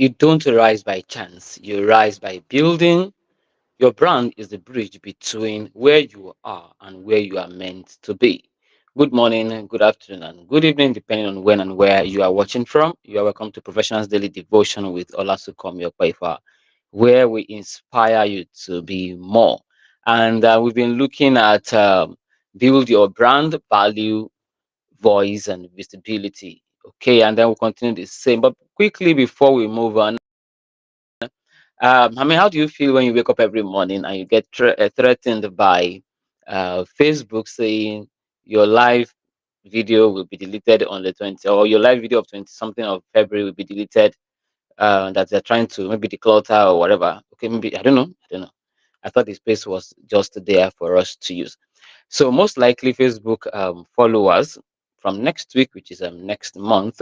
You don't rise by chance, you rise by building. Your brand is the bridge between where you are and where you are meant to be. Good morning, good afternoon, and good evening, depending on when and where you are watching from. You are welcome to Professionals Daily Devotion with Olasukomi Okpaifa, where we inspire you to be more. And we've been looking at build your brand value, voice, and visibility. Okay, and then we'll continue the same. But quickly before we move on, how do you feel when you wake up every morning and you get threatened by Facebook saying your live video will be deleted on the 20th, or your live video of 20 something of February will be deleted, that they're trying to maybe declutter or whatever? Okay, maybe, I don't know. I don't know. I thought the space was just there for us to use. So most likely Facebook followers from next week, which is next month,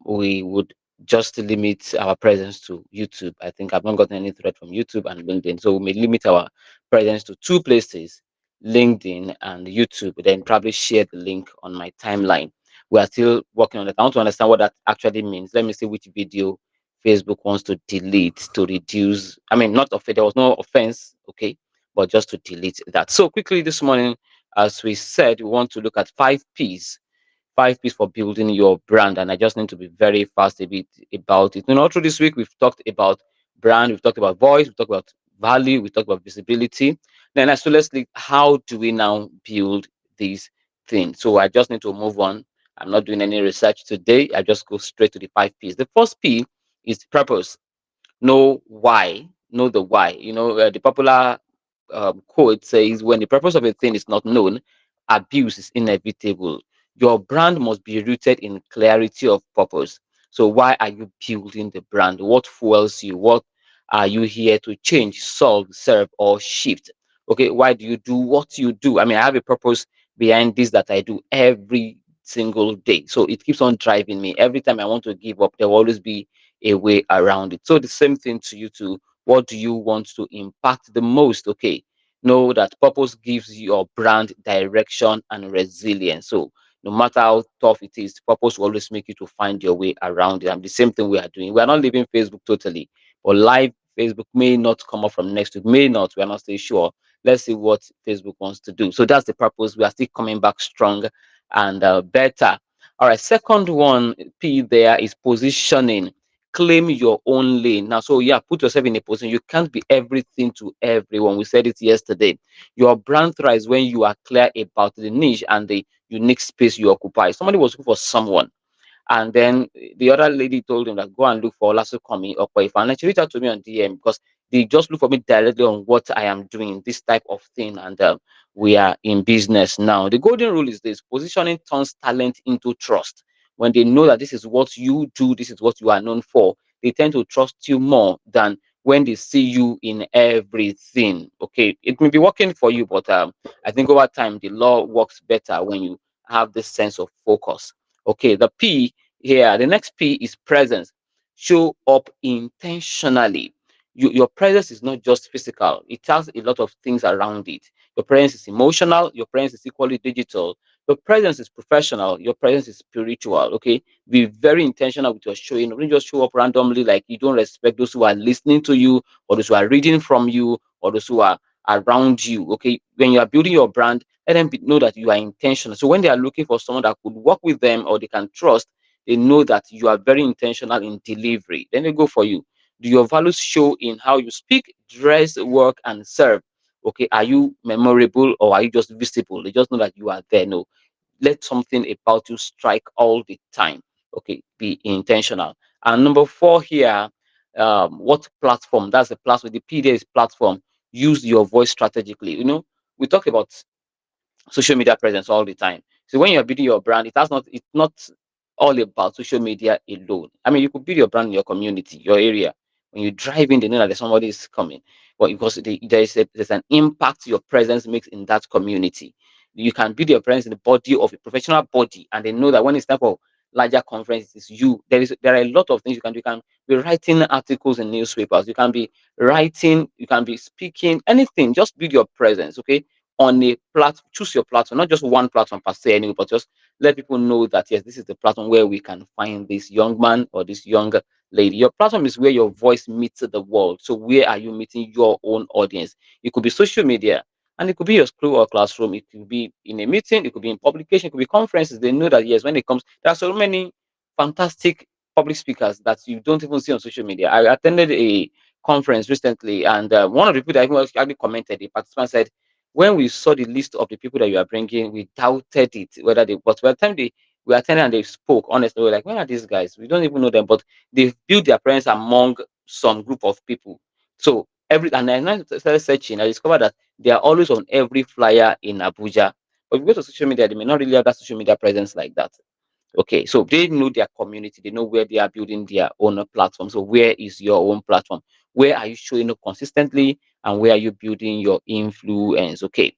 we would just limit our presence to YouTube. I think I've not gotten any threat from YouTube and LinkedIn. So we may limit our presence to two places, LinkedIn and YouTube, then probably share the link on my timeline. We are still working on it. I want to understand what that actually means. Let me see which video Facebook wants to delete to reduce. I mean, not there was no offense, okay, but just to delete that. So quickly this morning, as we said, we want to look at 5 P's. 5 P's for building your brand, and I just need to be very fast a bit about it. Through this week we've talked about brand, we've talked about voice, we've talked about value, we talked about visibility. Then so let's look, how do we now build these things? So I just need to move on. I'm not doing any research today. I just go straight to the 5 P's. The first P is purpose. Know why. Know the why. The popular quote says, when the purpose of a thing is not known, abuse is inevitable. Your brand must be rooted in clarity of purpose. So why are you building the brand? What fuels you? What are you here to change, solve, serve, or shift? Okay, why do you do what you do? I mean, I have a purpose behind this that I do every single day. So it keeps on driving me. Every time I want to give up, there will always be a way around it. So the same thing to you too. What do you want to impact the most? Okay, know that purpose gives your brand direction and resilience. So no matter how tough it is, purpose will always make you to find your way around it. And the same thing we are doing. We are not leaving Facebook totally, but live Facebook may not come up from next week, may not. We are not still sure. Let's see what Facebook wants to do. So that's the purpose. We are still coming back strong and better. All right, second one, P there, is positioning. Claim your own lane. Now, so yeah, put yourself in a position. You can't be everything to everyone. We said it yesterday. Your brand thrives when you are clear about the niche and the unique space you occupy. Somebody was looking for someone, and then the other lady told him that go and look for Olasukomi Okpaifa. And she reached out to me on DM because they just look for me directly on what I am doing, this type of thing. And we are in business now. The golden rule is this: positioning turns talent into trust. When they know that this is what you do, this is what you are known for, they tend to trust you more than when they see you in everything. Okay, it may be working for you, but I think over time the law works better when you have this sense of focus. Okay, the P here, the next P is presence. Show up intentionally. Your presence is not just physical, it has a lot of things around it. Your presence is emotional, your presence is equally digital, your presence is professional, your presence is spiritual. Okay, be very intentional with your showing. Don't just show up randomly like you don't respect those who are listening to you, or those who are reading from you, or those who are around you. Okay, when you are building your brand, let them know that you are intentional. So when they are looking for someone that could work with them or they can trust, they know that you are very intentional in delivery. Then they go for you. Do your values show in how you speak, dress, work, and serve? Okay, are you memorable or are you just visible? They just know that you are there. No, let something about you strike all the time. Okay, be intentional. And number four here, what platform? That's the platform. The PDA is platform. Use your voice strategically. We talk about social media presence all the time. So when you're building your brand, it's not all about social media alone. I mean, you could build your brand in your community, your area. When you drive in, they know that there's somebody is coming. But because there's an impact your presence makes in that community. You can build your presence in the body of a professional body, and they know that when it's time for larger conferences, it's you. There are a lot of things you can do. You can be writing articles in newspapers. You can be writing. You can be speaking. Anything. Just build your presence. Okay, on a platform. Choose your platform, not just one platform per se anyway, but just let people know that yes, this is the platform where we can find this young man or this young lady. Your platform is where your voice meets the world. So where are you meeting your own audience? It could be social media, and it could be your school or classroom. It could be in a meeting. It could be in publication. It could be conferences. They know that yes, when it comes, there are so many fantastic public speakers that you don't even see on social media. I attended a conference recently, and one of the people that even actually commented, a participant said, when we saw the list of the people that you are bringing, we doubted it whether they. But by the time they we attended and they spoke, honestly, we are like, where are these guys? We don't even know them, but they've built their presence among some group of people. So every and I started searching, I discovered that they are always on every flyer in Abuja. But if you go to social media, they may not really have that social media presence like that. Okay, so they know their community, they know where they are building their own platform. So where is your own platform? Where are you showing up consistently, and where are you building your influence? Okay,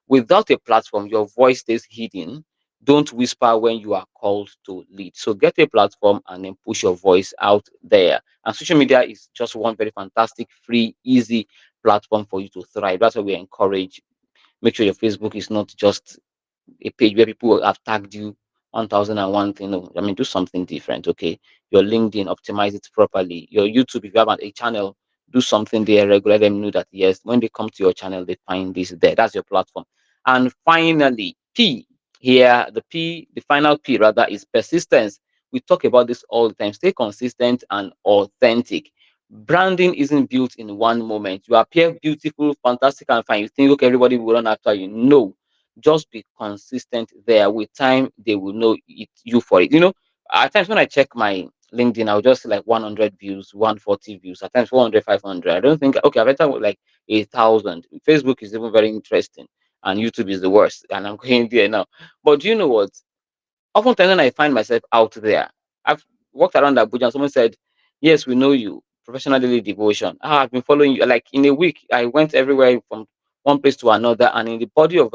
without a platform, your voice stays hidden. Don't whisper when you are called to lead. So get a platform and then push your voice out there. And social media is just one very fantastic, free, easy platform for you to thrive. That's why we encourage. Make sure your Facebook is not just a page where people have tagged you 1001 thing. No, I mean, do something different. Okay. Your LinkedIn, optimize it properly. Your YouTube, if you have a channel, do something there regular. Let them know that yes, when they come to your channel, they find this there. That's your platform. And finally, P here, the final P rather is persistence. We talk about this all the time. Stay consistent and authentic. Branding isn't built in one moment. You appear beautiful, fantastic, and fine. You think, okay, everybody will run after you. No, just be consistent there. With time, they will know you for it. At times when I check my LinkedIn, I'll just see like 100 views, 140 views, at times 400, 500. I don't think, okay, I've entered like 1,000. Facebook is even very interesting, and YouTube is the worst. And I'm going there now. But do you know what? Oftentimes when I find myself out there, I've walked around Abuja and someone said, yes, we know you, professional daily devotion. I've been following you. Like in a week, I went everywhere from one place to another, and in the body of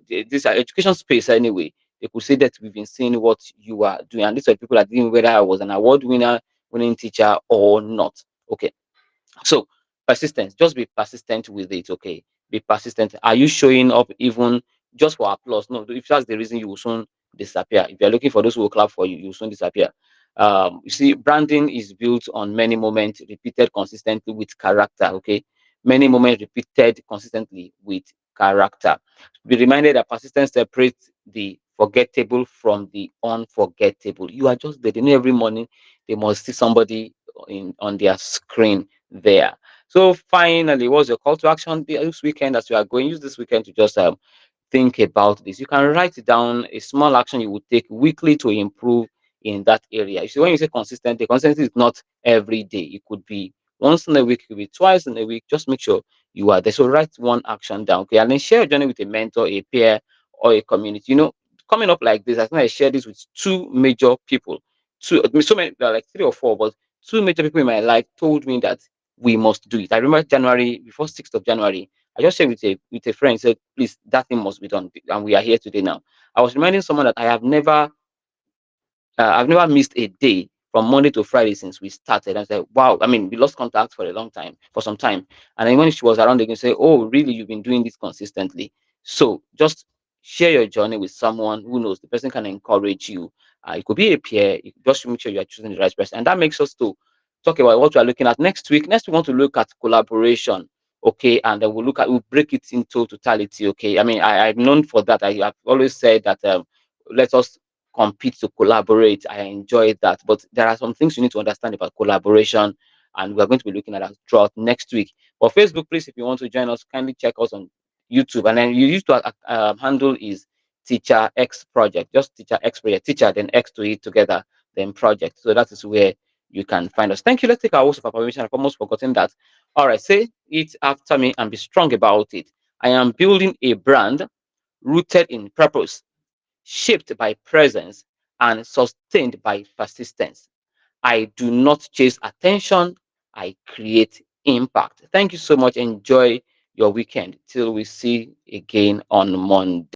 this education space anyway, they could say that we've been seeing what you are doing. And these are people that didn't know whether I was an award winner, winning teacher or not. Okay. So persistence, just be persistent with it. Okay, be persistent. Are you showing up even just for applause? No, if that's the reason, you will soon disappear. If you're looking for those who will clap for you, you will soon disappear. You see, branding is built on many moments repeated consistently with character. Okay, many moments repeated consistently with character. Be reminded that persistence separates the forgettable from the unforgettable. You are just there. They know every morning they must see somebody in on their screen there. So finally, what's your call to action this weekend as you are going? Use this weekend to just think about this. You can write down a small action you would take weekly to improve in that area. You see, when you say consistent, the consistency is not every day. It could be once in a week, it could be twice in a week. Just make sure you are there. So write one action down, okay, and then share a journey with a mentor, a peer, or a community. Coming up like this, I think I shared this with two major people. So many, there are like three or four, but two major people in my life told me that we must do it. I remember January, before 6th of January, I just shared with a friend, said, please, that thing must be done. And we are here today now. I was reminding someone that I've never missed a day from Monday to Friday since we started. I said, wow, I mean, we lost contact for a long time, for some time. And then when she was around, they can say, oh, really, you've been doing this consistently. So just share your journey with someone who knows the person can encourage you. It could be a peer. You just make sure you are choosing the right person. And that makes us to talk about what we are looking at next week. Next, we want to look at collaboration. Okay, and then we'll break it into totality. Okay, I mean, I'm known for that. I have always said that let us compete to collaborate. I enjoy that. But there are some things you need to understand about collaboration, and we're going to be looking at that throughout next week. For Facebook, please, if you want to join us, kindly check us on YouTube. And then you used to handle is Teacher X Project, just Teacher X Project, Teacher, then X to it together, then Project. So that is where you can find us. Thank you. Let's take our host of permission. I've almost forgotten that. All right, say it after me and be strong about it. I am building a brand rooted in purpose, shaped by presence, and sustained by persistence. I do not chase attention, I create impact. Thank you so much. Enjoy your weekend till we see again on Monday.